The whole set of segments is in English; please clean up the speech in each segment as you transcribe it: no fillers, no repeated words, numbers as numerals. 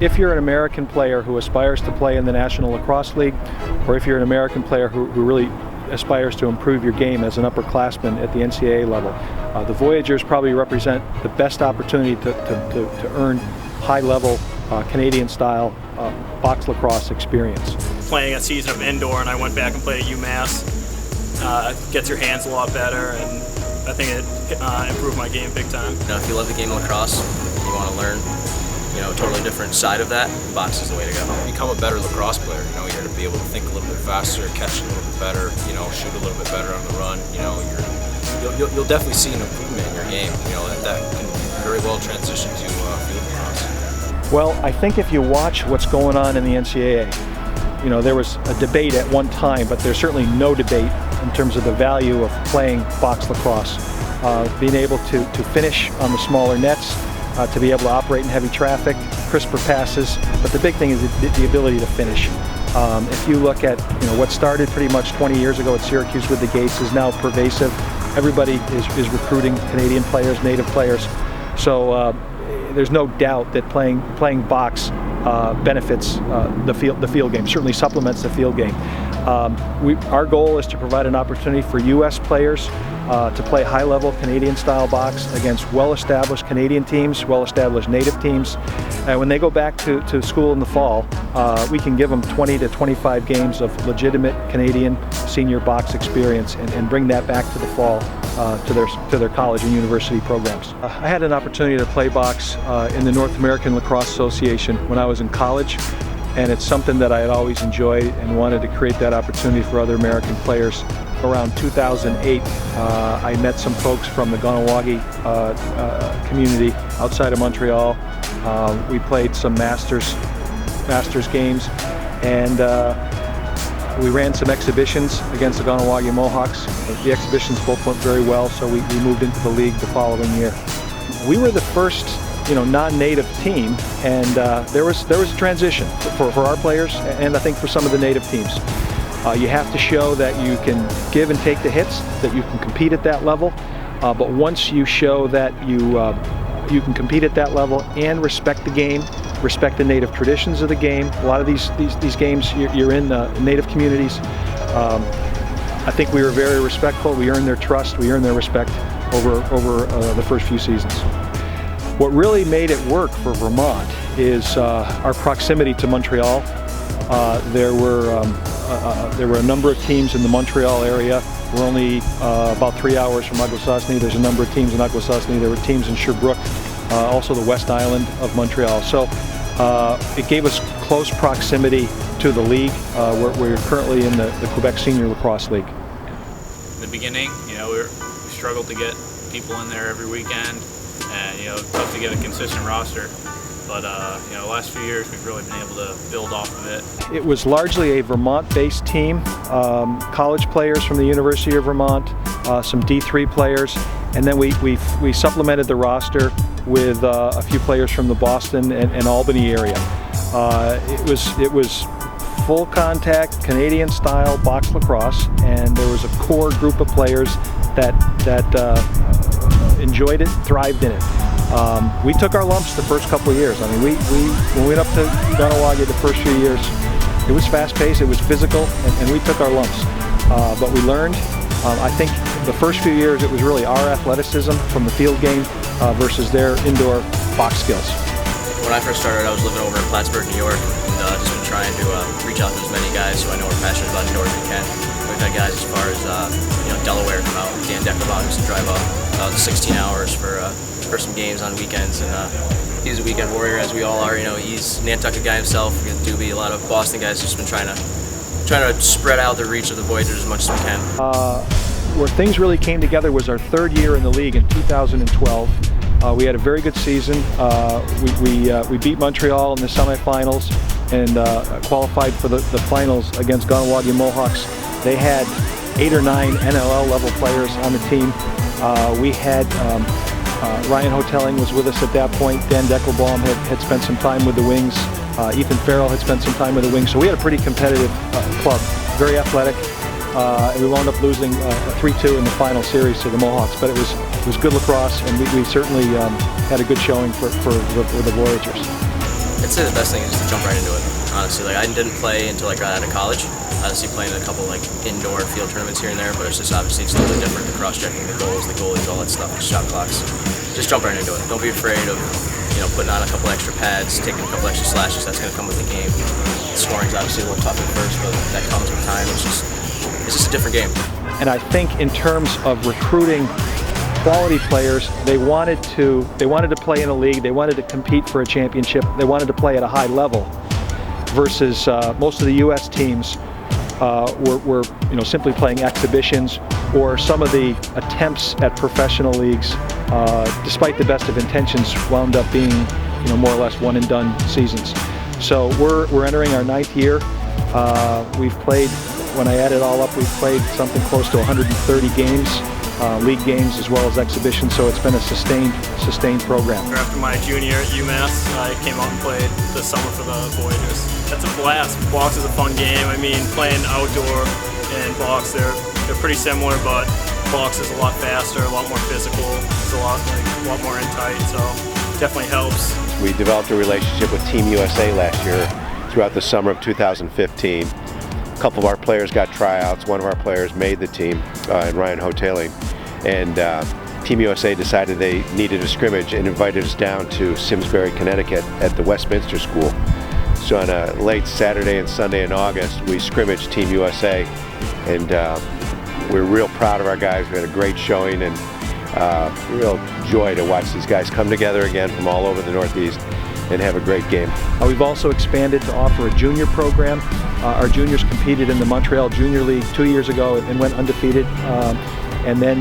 If you're an American player who aspires to play in the National Lacrosse League, or if you're an American player who really aspires to improve your game as an upperclassman at the NCAA level, the Voyageurs probably represent the best opportunity to earn high-level Canadian-style box lacrosse experience. Playing a season of indoor, and I went back and played at UMass. Gets your hands a lot better, and I think it improved my game big time. If you love the game of lacrosse, you want to learn, a totally different side of that, box is the way to go. Become a better lacrosse player. You're going to be able to think a little bit faster, catch a little bit better, shoot a little bit better on the run. You'll definitely see an improvement in your game. That can very well transition to field lacrosse. Well, I think if you watch what's going on in the NCAA, there was a debate at one time, but there's certainly no debate in terms of the value of playing box lacrosse. Being able to finish on the smaller nets, to be able to operate in heavy traffic, crisper passes, but the big thing is the ability to finish. If you look at what started pretty much 20 years ago at Syracuse with the Gates is now pervasive. Everybody is recruiting Canadian players, native players. So there's no doubt that playing box benefits the field game, certainly supplements the field game. Our goal is to provide an opportunity for U.S. players to play high-level Canadian-style box against well-established Canadian teams, well-established native teams. And when they go back to school in the fall, we can give them 20 to 25 games of legitimate Canadian senior box experience and bring that back to the fall to their college and university programs. I had an opportunity to play box in the North American Lacrosse Association when I was in college, and it's something that I had always enjoyed and wanted to create that opportunity for other American players. Around 2008, I met some folks from the Ganawagi community outside of Montreal. We played some Masters games, and we ran some exhibitions against the Ganawagi Mohawks. The exhibitions both went very well, so we moved into the league the following year. We were the first non-native team, and there was a transition for our players, and I think for some of the native teams. You have to show that you can give and take the hits, that you can compete at that level, but once you show that you can compete at that level and respect the game, respect the native traditions of the game. A lot of these games, you're in native communities. I think we were very respectful. We earned their trust. We earned their respect over the first few seasons. What really made it work for Vermont is our proximity to Montreal. There were a number of teams in the Montreal area. We're only about 3 hours from Akwesasne. There's a number of teams in Akwesasne. There were teams in Sherbrooke, also the West Island of Montreal. So it gave us close proximity to the league. We're currently in the Quebec Senior Lacrosse League. In the beginning, we struggled to get people in there every weekend, and tough to get a consistent roster. But the last few years we've really been able to build off of it. It was largely a Vermont-based team, college players from the University of Vermont, some D3 players, and then we supplemented the roster with a few players from the Boston and Albany area. It was full contact Canadian-style box lacrosse, and there was a core group of players that enjoyed it, thrived in it. We took our lumps the first couple of years. I mean, when we went up to Ganawagi the first few years, it was fast-paced, it was physical, and we took our lumps. But we learned. I think the first few years it was really our athleticism from the field game versus their indoor box skills. When I first started, I was living over in Plattsburgh, New York, and just been trying to reach out to as many guys who I know are passionate about indoors as we can. We've had guys as far as Delaware come out, Dan Deckelbaum used to drive up about 16 hours for some games on weekends, and he's a weekend warrior, as we all are. He's a Nantucket guy himself. We got Doobie, a lot of Boston guys, just been trying to spread out the reach of the Voyageurs as much as we can. Where things really came together was our third year in the league in 2012. We had a very good season. We beat Montreal in the semifinals and qualified for the finals against Ganawagi Mohawks. They had 8 or 9 NLL level players on the team. We had Ryan Hotelling was with us at that point. Dan Deckelbaum had spent some time with the Wings. Ethan Farrell had spent some time with the Wings. So we had a pretty competitive club, very athletic. And we wound up losing 3-2 in the final series to the Mohawks. But it was good lacrosse, and we certainly had a good showing for the Voyageurs. I'd say the best thing is just to jump right into it, honestly. Like, I didn't play until I got out of college. Obviously playing in a couple like indoor field tournaments here and there, but it's just obviously it's totally different. The cross-checking, the goals, the goalies, all that stuff, the shot clocks. Just jump right into it. Don't be afraid of, putting on a couple extra pads, taking a couple extra slashes. That's going to come with the game. Scoring's obviously a little tough at first, but that comes with time. It's just a different game. And I think in terms of recruiting quality players, they wanted to play in a league, they wanted to compete for a championship, they wanted to play at a high level, versus most of the U.S. teams were simply playing exhibitions, or some of the attempts at professional leagues, despite the best of intentions, wound up being more or less one and done seasons. So we're entering our 9th year. We've played, when I add it all up, we've played something close to 130 games, league games as well as exhibitions, so it's been a sustained program. After my junior at UMass, I came out and played this summer for the Voyageurs. That's a blast. Box is a fun game. I mean, playing outdoor and box, they're pretty similar, but box is a lot faster, a lot more physical. It's a lot more in tight, so definitely helps. We developed a relationship with Team USA last year throughout the summer of 2015. A couple of our players got tryouts. One of our players made the team, in Ryan Hoteling, and Team USA decided they needed a scrimmage and invited us down to Simsbury, Connecticut at the Westminster School. So on a late Saturday and Sunday in August, we scrimmaged Team USA, and we're real proud of our guys. We had a great showing, and real joy to watch these guys come together again from all over the Northeast and have a great game. We've also expanded to offer a junior program. Our juniors competed in the Montreal Junior League 2 years ago and went undefeated. And then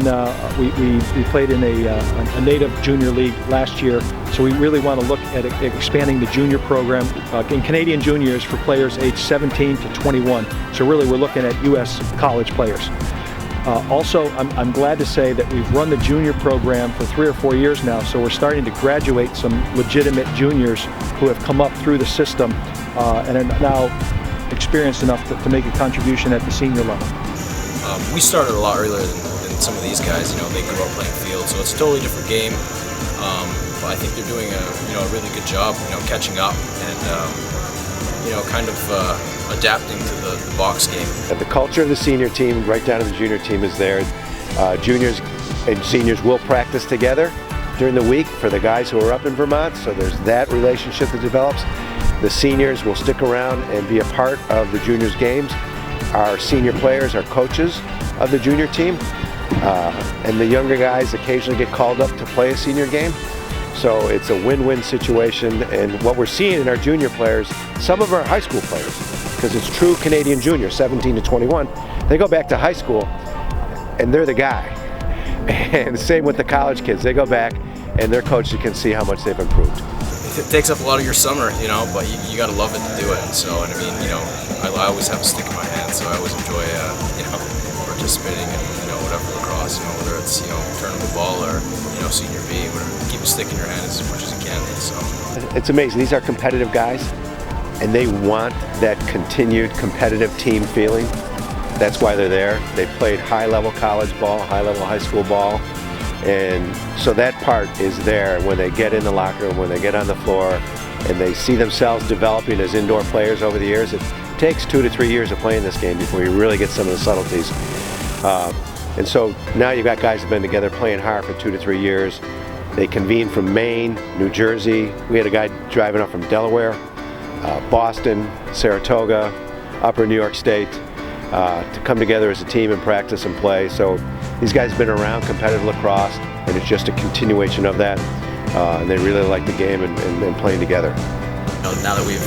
we played in a native junior league last year. So we really want to look at expanding the junior program in Canadian juniors for players aged 17 to 21. So really we're looking at U.S. college players. Also, I'm glad to say that we've run the junior program for 3 or 4 years now, so we're starting to graduate some legitimate juniors who have come up through the system and are now experienced enough to make a contribution at the senior level. We started a lot earlier than some of these guys. They grew up playing field, so it's a totally different game. But I think they're doing a really good job, catching up and kind of adapting to the box game. The culture of the senior team, right down to the junior team, is there. Juniors and seniors will practice together during the week for the guys who are up in Vermont, so there's that relationship that develops. The seniors will stick around and be a part of the juniors' games. Our senior players are coaches of the junior team, and the younger guys occasionally get called up to play a senior game. So it's a win-win situation, and what we're seeing in our junior players, some of our high school players, because it's true Canadian junior, 17 to 21, they go back to high school and they're the guy. And same with the college kids, they go back and their coaches can see how much they've improved. It takes up a lot of your summer, but you got to love it to do it. I always have a stick in my hand, so I always enjoy, participating in, whatever lacrosse, whether it's, turning the ball or, senior B, whatever. Keep a stick in your hand as much as you can. So it's amazing. These are competitive guys, and they want that continued competitive team feeling. That's why they're there. They played high-level college ball, high-level high school ball, and so that part is there when they get in the locker room, when they get on the floor, and they see themselves developing as indoor players over the years. It takes 2 to 3 years of playing this game before you really get some of the subtleties. And so now you've got guys who've been together playing hard for 2 to 3 years. They convene from Maine, New Jersey. We had a guy driving up from Delaware, Boston, Saratoga, Upper New York State, to come together as a team and practice and play. So these guys have been around competitive lacrosse, and it's just a continuation of that. And they really like the game and playing together. Now that we've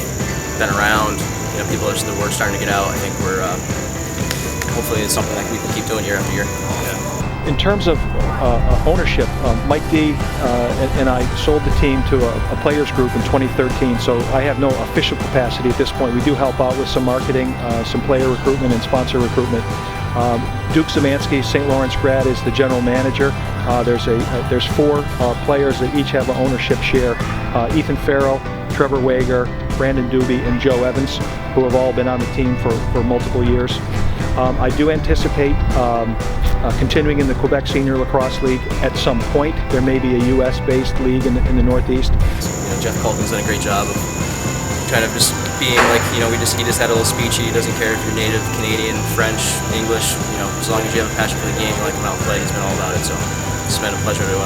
been around, the word's starting to get out. I think we're hopefully it's something that we can keep doing year after year. In terms of ownership, Mike D and I sold the team to a players group in 2013, so I have no official capacity at this point. We do help out with some marketing, some player recruitment and sponsor recruitment. Duke Zemansky, St. Lawrence grad, is the general manager. There's 4 players that each have an ownership share. Ethan Farrell, Trevor Wager, Brandon Doobie, and Joe Evans, who have all been on the team for multiple years. I do anticipate continuing in the Quebec Senior Lacrosse League at some point. There may be a U.S.-based league in the Northeast. Jeff Colton's done a great job of kind of just being like, you know, he just had a little speech. He doesn't care if you're native Canadian, French, English, you know, as long as you have a passion for the game, you like to come out and play. He's been all about it. So it's been a pleasure to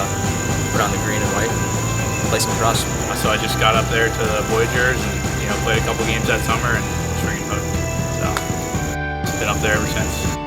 put on the green and white and play some lacrosse. So I just got up there to the Voyageurs and, you know, played a couple games that summer and was freaking hooked. So been up there ever since.